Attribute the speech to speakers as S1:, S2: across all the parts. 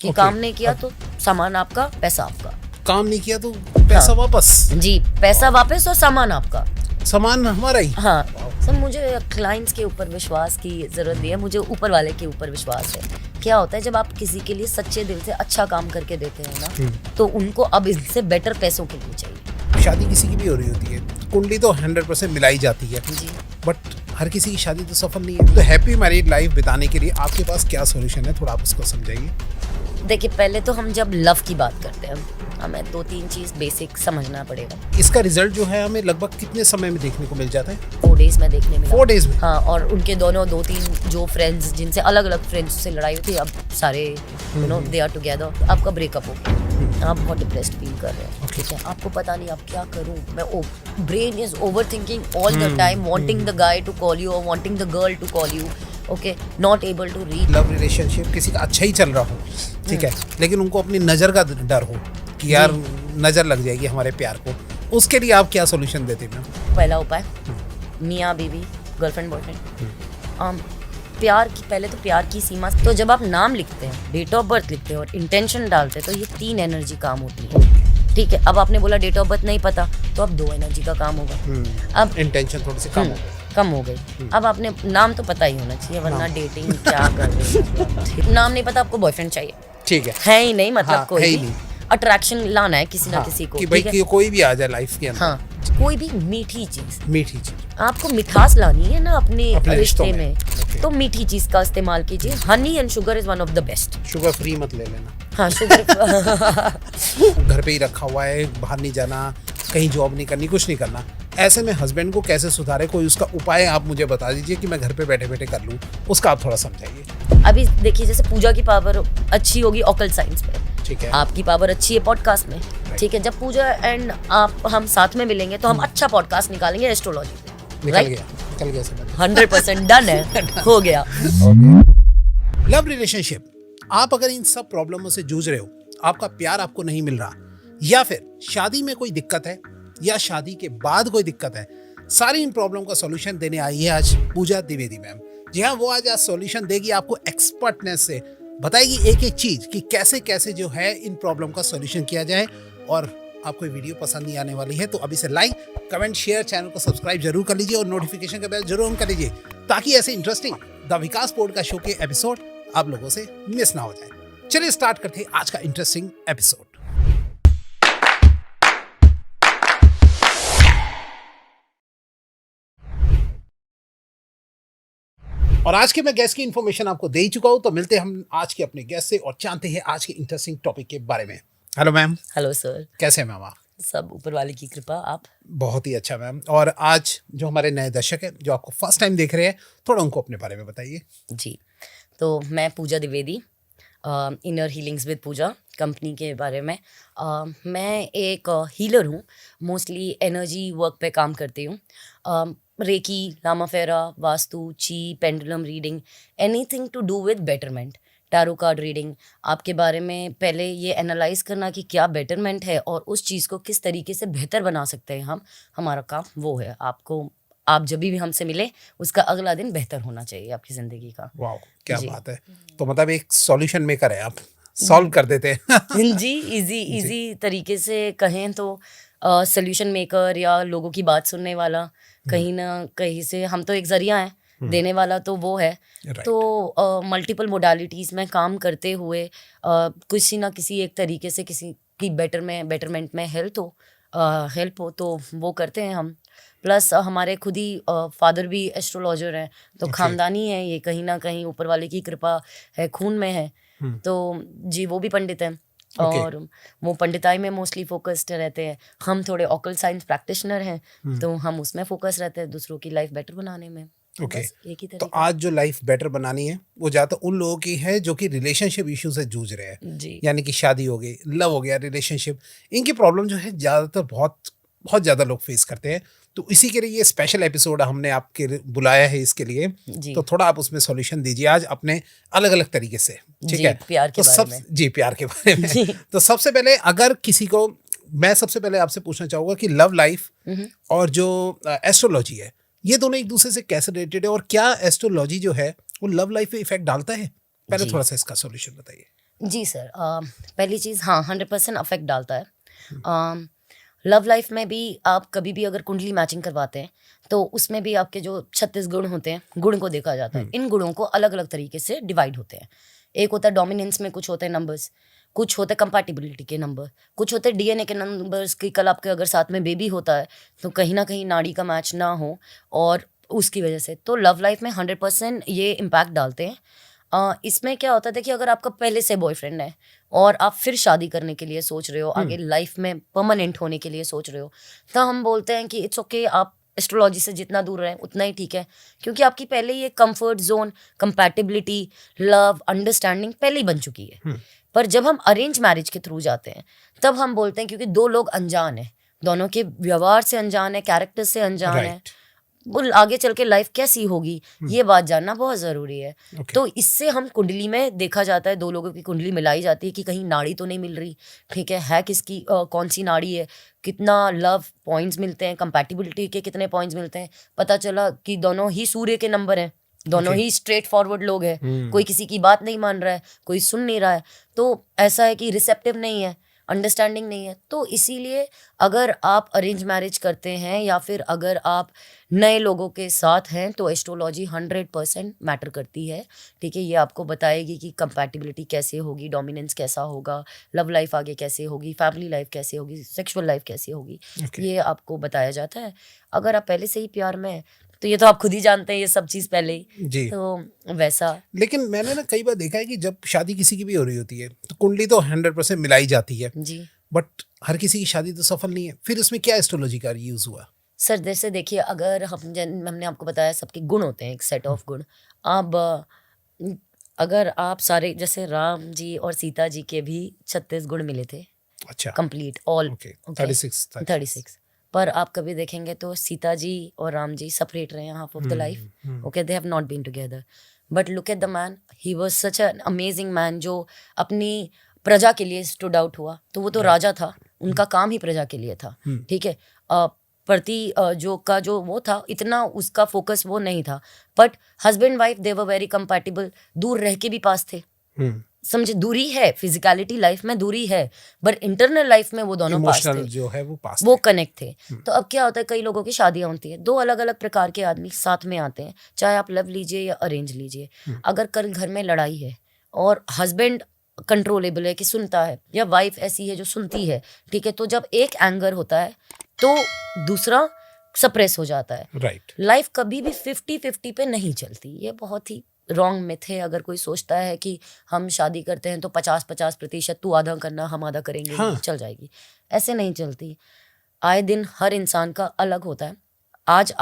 S1: कि काम नहीं किया तो सामान आपका, पैसा आपका।
S2: काम नहीं किया तो पैसा वापस।
S1: जी, पैसा वापस और सामान आपका,
S2: सामान हमारा ही।
S1: हाँ। सर मुझे क्लाइंट्स के ऊपर विश्वास की जरूरत नहीं है, मुझे ऊपर वाले के ऊपर विश्वास है। क्या होता है जब आप किसी के लिए सच्चे दिल से अच्छा काम करके देते हैं ना, तो उनको अब इससे बेटर पैसों के लिए चाहिए।
S2: शादी किसी की भी हो रही होती है, कुंडली तो 100% मिलाई जाती है
S1: जी।
S2: बट हर किसी की शादी तो सफल नहीं है। तो हैप्पी मैरिड लाइफ बिताने के लिए आपके पास क्या सॉल्यूशन है, थोड़ा आप उसको समझाइए।
S1: देखिए, पहले तो हम जब लव की बात करते हैं, हमें 2-3 चीज बेसिक समझना पड़ेगा।
S2: इसका रिजल्ट जो है हमें लगभग कितने समय में देखने को मिल जाता है?
S1: 4 डेज में देखने मिला।
S2: 4 डेज में?
S1: हाँ, और उनके दोनों 2-3 जो फ्रेंड्स जिनसे अलग अलग फ्रेंड्स से लड़ाई हुई थी, अब सारे you know they are together. आपका ब्रेकअप हो गया, आप बहुत डिप्रेस्ड फील कर रहे हैं, ठीक है, आपको पता नहीं आप क्या करूं मैं। Brain is over thinking all the time, wanting the guy to call you और wanting the girl to call you, okay, not able to read.
S2: Love relationship किसी का अच्छा ही चल रहा हो, ठीक है, लेकिन उनको अपनी नज़र का डर हो कि यार नज़र लग जाएगी हमारे प्यार को, उसके लिए आप क्या सॉल्यूशन देते हैं?
S1: पहला उपाय, मियाँ बीवी, गर्लफ्रेंड बॉयफ्रेंड, प्यार की, पहले तो प्यार की सीमा। तो जब आप नाम लिखते हैं, डेट ऑफ बर्थ लिखते हैं और इंटेंशन डालते हैं, तो ये 3 एनर्जी काम होती है, ठीक है। अब आपने बोला डेट ऑफ बर्थ नहीं पता, तो अब 2 एनर्जी का काम होगा। अब
S2: इंटेंशन थोड़ी सी कम हो
S1: गई। अब आपने नाम तो पता ही होना चाहिए, वरना डेटिंग क्या कर रहे हैं। नाम नहीं पता, आपको बॉयफ्रेंड चाहिए,
S2: ठीक
S1: है ही नहीं, मतलब
S2: हाँ,
S1: कोई भी अट्रैक्शन लाना है किसी ना किसी को,
S2: कि भाई कोई भी आ जाए लाइफ के अंदर।
S1: हाँ, कोई भी मीठी चीज, आपको मिठास लानी है ना अपने रिश्ते में, तो मीठी चीज का इस्तेमाल कीजिए। Honey and sugar is one of the best.
S2: Sugar free मत ले लेना।
S1: हाँ, शुगर
S2: घर पे ही रखा हुआ है, बाहर नहीं जाना, कहीं जॉब नहीं करनी, कुछ नहीं करना। ऐसे में हस्बैंड को कैसे सुधारे, कोई उसका उपाय आप मुझे बता दीजिए कि मैं घर पे बैठे बैठे कर लूँ, उसका आप थोड़ा समझाइए।
S1: अभी देखिए, जैसे पूजा की पावर अच्छी होगी ऑकल्ट साइंस पे,
S2: ठीक है,
S1: आपकी पावर अच्छी है पॉडकास्ट में, ठीक है। जब पूजा एंड आप हम साथ में मिलेंगे तो हम अच्छा पॉडकास्ट निकालेंगे एस्ट्रोलॉजी पे।
S2: निकल गया समझ।
S1: 100% डन है, हो गया।
S2: लव रिलेशनशिप, आप अगर इन सब प्रॉब्लमों से जूझ रहे हो, आपका प्यार आपको नहीं मिल रहा, या फिर शादी में कोई दिक्कत है, या शादी के बाद कोई दिक्कत है, सारी इन प्रॉब्लम का सॉल्यूशन देने आई है आज पूजा द्विवेदी मैम। जी हाँ, वो आज सॉल्यूशन देगी आपको, एक्सपर्टनेस से बताएगी एक एक चीज कि कैसे कैसे जो है इन प्रॉब्लम का सॉल्यूशन किया जाए। और आपको वीडियो पसंद नहीं आने वाली है तो अभी से लाइक, कमेंट, शेयर, चैनल को सब्सक्राइब जरूर कर लीजिए और नोटिफिकेशन का बेल जरूर ऑन कर लीजिए, ताकि ऐसे interesting the Vikas podcast show के एपिसोड आप लोगों से मिस ना हो जाए। चलिए स्टार्ट करते हैं आज का इंटरेस्टिंग एपिसोड। और आज के मैं गेस्ट की इन्फॉर्मेशन आपको दे ही चुका हूं, तो मिलते हैं हम आज के अपने गेस्ट से और जानते हैं आज के इंटरेस्टिंग टॉपिक के बारे में। Hello ma'am.
S1: Hello sir.
S2: कैसे हैं मैम आप?
S1: सब ऊपर वाले की कृपा। आप?
S2: बहुत ही अच्छा मैम। और आज जो हमारे नए दर्शक हैं जो आपको फर्स्ट टाइम देख रहे हैं, थोड़ा उनको अपने बारे में बताइए।
S1: जी, तो मैं Pooja Dwivedi, inner healings with Pooja company के बारे में। मैं एक हीलर हूँ, मोस्टली एनर्जी वर्क पे काम करती हूँ। Recce, Lama Fera, vastu, chi, pendulum reading, anything to do with betterment, tarot card reading. आपके बारे में पहले ये एनालाइज करना कि क्या बेटरमेंट है और उस चीज़ को किस तरीके से बेहतर बना सकते हैं हम, हमारा काम वो है। आप जब भी हमसे मिले, उसका अगला दिन बेहतर होना चाहिए आपकी ज़िंदगी का।
S2: वाह, क्या बात है। तो मतलब एक सॉल्यूशन मेकर है आप, सॉल्व कर देते हैं।
S1: जी, इजी तरीके से कहें तो सॉल्यूशन मेकर या लोगों की बात सुनने वाला, कहीं ना कहीं से हम तो एक जरिया हैं, देने वाला तो वो है। तो मल्टीपल मोडालिटीज़ में काम करते हुए किसी ना किसी एक तरीके से किसी की बेटरमेंट में हेल्प हो तो वो करते हैं हम। प्लस हमारे खुद ही फादर भी एस्ट्रोलॉजर हैं, तो खानदानी है ये, कहीं ना कहीं ऊपर वाले की कृपा है, खून में है। तो जी, वो भी पंडित हैं और वो पंडिताई में मोस्टली फोकस्ड रहते हैं। हम थोड़े ऑकल्ट साइंस प्रैक्टिशनर हैं, तो हम उसमें फोकस रहते हैं दूसरों की लाइफ बेटर बनाने में।
S2: तो आज जो लाइफ बेटर बनानी है वो ज़्यादा उन लोगों की है जो कि रिलेशनशिप इशू से जूझ रहे हैं, यानी कि शादी हो गई, लव हो गया, रिलेशनशिप, इनकी प्रॉब्लम जो है ज़्यादातर बहुत ज़्यादा लोग फेस करते हैं। तो इसी के लिए ये स्पेशल एपिसोड हमने आपके बुलाया है इसके लिए, तो थोड़ा आप उसमें सॉल्यूशन दीजिए आज अपने अलग अलग तरीके से, ठीक है?
S1: प्यार के बारे में।
S2: जी, प्यार के बारे में। तो सबसे पहले अगर किसी को, मैं सबसे पहले आपसे पूछना चाहूँगा कि लव लाइफ और जो एस्ट्रोलॉजी है, ये दोनों एक दूसरे से कैसे रिलेटेड है और क्या एस्ट्रोलॉजी जो है वो लव लाइफ पे इफेक्ट डालता है? पहले थोड़ा सा इसका सॉल्यूशन बताइए।
S1: जी सर, पहली चीज़, हाँ, 100% अफेक्ट डालता है। लव लाइफ में भी आप कभी भी अगर कुंडली मैचिंग करवाते हैं तो उसमें भी आपके जो 36 गुण होते हैं, गुण को देखा जाता है। इन गुणों को अलग अलग तरीके से डिवाइड होते हैं। एक होता है डोमिनेंस में, कुछ होते हैं नंबर्स, कुछ होते हैं कंपैटिबिलिटी के नंबर, कुछ होते हैं डीएनए के नंबर्स की। कल आपके अगर साथ में बेबी होता है तो कहीं ना कहीं नाड़ी का मैच ना हो, और उसकी वजह से तो लव लाइफ में 100% ये इम्पैक्ट डालते हैं। इसमें क्या होता है, देखिए, अगर आपका पहले से बॉयफ्रेंड है और आप फिर शादी करने के लिए सोच रहे हो, आगे लाइफ में परमानेंट होने के लिए सोच रहे हो, तो हम बोलते हैं कि इट्स ओके, आप एस्ट्रोलॉजी से जितना दूर रहें उतना ही ठीक है, क्योंकि आपकी पहले ही एक comfort zone, compatibility, love, understanding पहले ही बन चुकी है। पर जब हम अरेंज मैरिज के थ्रू जाते हैं तब हम बोलते हैं, क्योंकि दो लोग अनजान है, दोनों के व्यवहार से अनजान है, कैरेक्टर से अनजान है, वो आगे चल के लाइफ कैसी होगी ये बात जानना बहुत ज़रूरी है। तो इससे हम कुंडली में देखा जाता है, दो लोगों की कुंडली मिलाई जाती है कि कहीं नाड़ी तो नहीं मिल रही, ठीक है किसकी कौन सी नाड़ी है, कितना लव पॉइंट्स मिलते हैं, कंपैटिबिलिटी के कितने पॉइंट्स मिलते हैं। पता चला कि दोनों ही सूर्य के नंबर हैं, दोनों ही स्ट्रेट फॉरवर्ड लोग हैं, कोई किसी की बात नहीं मान रहा है, कोई सुन नहीं रहा है, तो ऐसा है कि रिसेप्टिव नहीं है, अंडरस्टैंडिंग नहीं है। तो इसीलिए अगर आप अरेंज मैरिज करते हैं या फिर अगर आप नए लोगों के साथ हैं तो एस्ट्रोलॉजी 100% मैटर करती है, ठीक है। ये आपको बताएगी कि कंपैटिबिलिटी कैसे होगी, डोमिनेंस कैसा होगा, लव लाइफ आगे कैसे होगी, फैमिली लाइफ कैसे होगी, सेक्सुअल लाइफ कैसे होगी, ये आपको बताया जाता है। अगर आप पहले से ही प्यार में हैं तो ये तो आप खुद ही जानते हैं ये सब चीज़ पहले ही
S2: जी।
S1: तो वैसा।
S2: लेकिन मैंने ना कई बार देखा है कि जब शादी किसी की भी हो रही होती है तो कुंडली तो 100% मिलाई जाती है
S1: जी,
S2: बट हर किसी की शादी तो सफल नहीं है। फिर इसमें क्या एस्ट्रोलॉजी का यूज हुआ?
S1: सर जैसे देखिए, अगर हमने आपको बताया सबके गुण होते हैं, एक सेट ऑफ गुण। अब अगर आप सारे, जैसे राम जी और सीता जी के भी 36 गुण मिले थे,
S2: अच्छा,
S1: कंप्लीट ऑल,
S2: ओके, 36।
S1: पर आप कभी देखेंगे तो सीता जी और राम जी सेपरेट रहे हैं half of the life, okay, they have not been together. But look at the man, he was such an amazing man जो अपनी प्रजा के लिए स्टूड आउट हुआ। तो वो तो राजा था, उनका काम ही प्रजा के लिए था, ठीक है। जो वो था, इतना उसका फोकस वो नहीं था। But husband wife they were very compatible, दूर रह के भी पास थे। समझे, दूरी है, फिजिकलिटी लाइफ में दूरी है, बट इंटरनल लाइफ में वो दोनों पास थे,
S2: जो है वो पास
S1: वो कनेक्ट थे। तो अब क्या होता है, कई लोगों की शादियां होती है, दो अलग अलग प्रकार के आदमी साथ में आते हैं, चाहे आप लव लीजिए या अरेंज लीजिए। अगर कल घर में लड़ाई है और हस्बैंड कंट्रोलेबल है कि सुनता है, या वाइफ ऐसी है जो सुनती है, ठीक है, तो जब एक एंगर होता है तो दूसरा सप्रेस हो जाता है।
S2: राइट।
S1: लाइफ कभी भी 50-50 पे नहीं चलती, ये बहुत ही रॉन्ग मिथ है। अगर कोई सोचता है कि हम शादी करते हैं तो 50-50%, तू आधा करना हम आधा करेंगे,
S2: हाँ।
S1: चल जाएगी, ऐसे नहीं चलती। आए दिन हर इंसान का अलग होता है। आज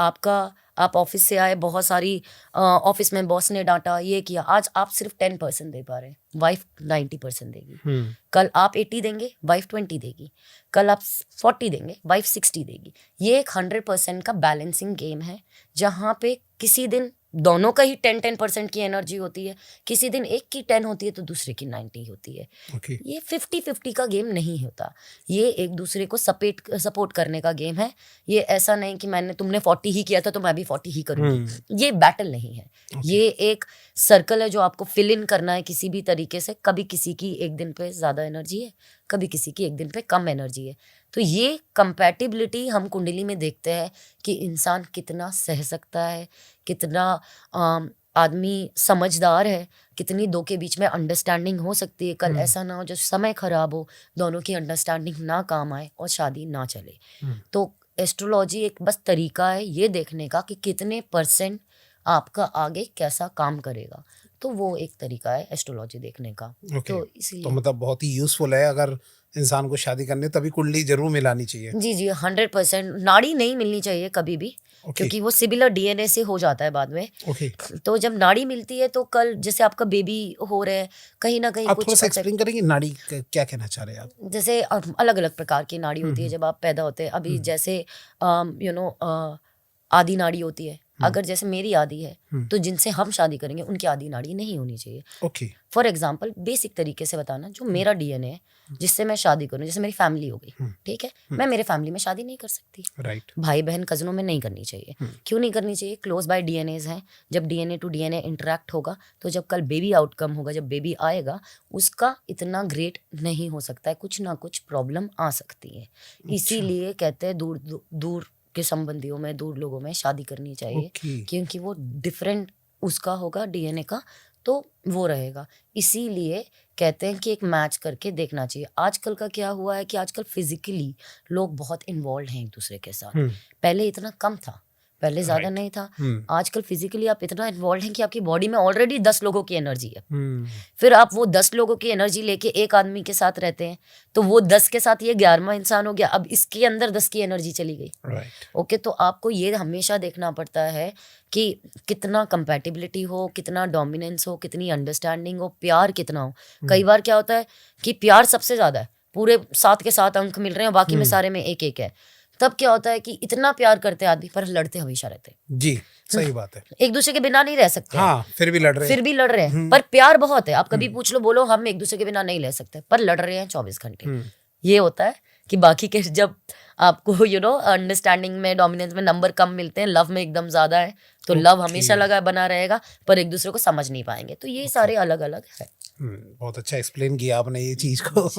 S1: आप ऑफिस से आए, बहुत सारी ऑफिस में बॉस ने डांटा, ये किया, आज आप सिर्फ 10% दे पा रहे हैं, वाइफ 90% देगी। कल आप 80 देंगे, वाइफ 20 देगी, कल आप 40 देंगे, वाइफ 60 देगी। ये एक 100% का बैलेंसिंग गेम है, जहाँ पे किसी दिन दोनों का ही 10% की एनर्जी होती है, किसी दिन एक की 10 होती है तो दूसरे की 90 होती है।
S2: Okay.
S1: ये 50-50 का गेम नहीं होता, ये एक दूसरे को सपोर्ट करने का गेम है। ये ऐसा नहीं कि तुमने 40 ही किया था तो मैं भी 40 ही करूंगी, ये बैटल नहीं है। ये एक सर्कल है जो आपको फिल इन करना है किसी भी तरीके से। कभी किसी की एक दिन पे ज़्यादा एनर्जी है, कभी किसी की एक दिन पे कम एनर्जी है। तो ये कंपैटिबिलिटी हम कुंडली में देखते हैं कि इंसान कितना सह सकता है, कितना आदमी समझदार है, कितनी दो के बीच में अंडरस्टैंडिंग हो सकती है। कल ऐसा ना हो जो समय खराब हो, दोनों की अंडरस्टैंडिंग ना काम आए और शादी ना चले। तो एस्ट्रोलॉजी एक बस तरीका है ये देखने का कि कितने % आपका आगे कैसा काम करेगा। तो वो एक तरीका है एस्ट्रोलॉजी देखने का। तो इसीलिए
S2: तो मतलब बहुत ही यूजफुल है। अगर इंसान को शादी करनी तभी कुंडली जरूर मिलानी चाहिए।
S1: जी 100%। नाड़ी नहीं मिलनी चाहिए कभी भी, क्योंकि वो सिमिलर डीएनए से हो जाता है बाद में। तो जब नाड़ी मिलती है तो कल जैसे आपका बेबी हो रहा है, कहीं ना कहीं
S2: आप
S1: कुछ
S2: थोड़ा सा एक्सप्लेन करेंगे नाड़ी क्या कहना चाह रहे हैं आप?
S1: जैसे अलग अलग प्रकार की नाड़ी होती है जब आप पैदा होते हैं। अभी जैसे आदि नाड़ी होती है, अगर जैसे मेरी आदि है तो जिनसे हम शादी करेंगे उनकी आदि नाड़ी नहीं होनी चाहिए।
S2: ओके।
S1: फॉर एग्जाम्पल बेसिक तरीके से बताना, जो मेरा डीएनए है जिससे मैं शादी करूँ, जैसे मेरी फैमिली हो गई, ठीक है, मैं मेरे फैमिली में शादी नहीं कर सकती,
S2: राइट।
S1: भाई बहन कजनों में नहीं करनी चाहिए। क्यों नहीं करनी चाहिए? क्लोज बाय डीएनएज हैं। जब डीएनए टू डीएनए इंटरेक्ट होगा तो जब कल बेबी आउटकम होगा, जब बेबी आएगा, उसका इतना ग्रेट नहीं हो सकता है, कुछ ना कुछ प्रॉब्लम आ सकती है। इसीलिए कहते हैं दूर दूर के संबंधियों में, दूर लोगों में शादी करनी चाहिए, क्योंकि वो डिफरेंट उसका होगा डीएनए का, तो वो रहेगा। इसीलिए कहते हैं कि एक मैच करके देखना चाहिए। आजकल का क्या हुआ है कि आजकल फिजिकली लोग बहुत इन्वॉल्व हैं एक दूसरे के साथ। पहले इतना कम था, पहले ज्यादा नहीं था। आजकल फिजिकली आप इतना इन्वॉल्व हैं कि आपकी बॉडी में ऑलरेडी 10 लोगों की एनर्जी है। फिर आप वो 10 लोगों की एनर्जी लेके एक आदमी के साथ रहते हैं, तो वो 10 के साथ ये 11वां इंसान हो गया। अब इसके अंदर 10 की एनर्जी चली गई। ओके, तो आपको ये हमेशा देखना पड़ता है कि कितना कंपैटिबिलिटी हो, कितना डोमिनेंस हो, कितनी अंडरस्टैंडिंग हो, प्यार कितना हो। कई बार क्या होता है कि प्यार सबसे ज्यादा है, पूरे 7 के 7 अंक मिल रहे हैं, बाकी में सारे में एक एक है। तब क्या होता है कि इतना प्यार करते आदमी पर लड़ते हमेशा रहते हैं।
S2: जी, सही बात है।
S1: एक दूसरे के बिना नहीं रह सकते।
S2: हाँ, फिर भी लड़ रहे हैं।
S1: पर प्यार बहुत है। आप कभी पूछ लो, बोलो हम एक दूसरे के बिना नहीं रह सकते, पर लड़ रहे हैं 24 घंटे। ये होता है कि बाकी के जब आपको अंडरस्टैंडिंग में, डोमिनेंस में नंबर कम मिलते हैं, लव में एकदम ज्यादा है, तो लव हमेशा लगा बना रहेगा, पर एक दूसरे को समझ नहीं पाएंगे। तो ये सारे अलग अलग है।
S2: बहुत अच्छा एक्सप्लेन किया आपने ये चीज को।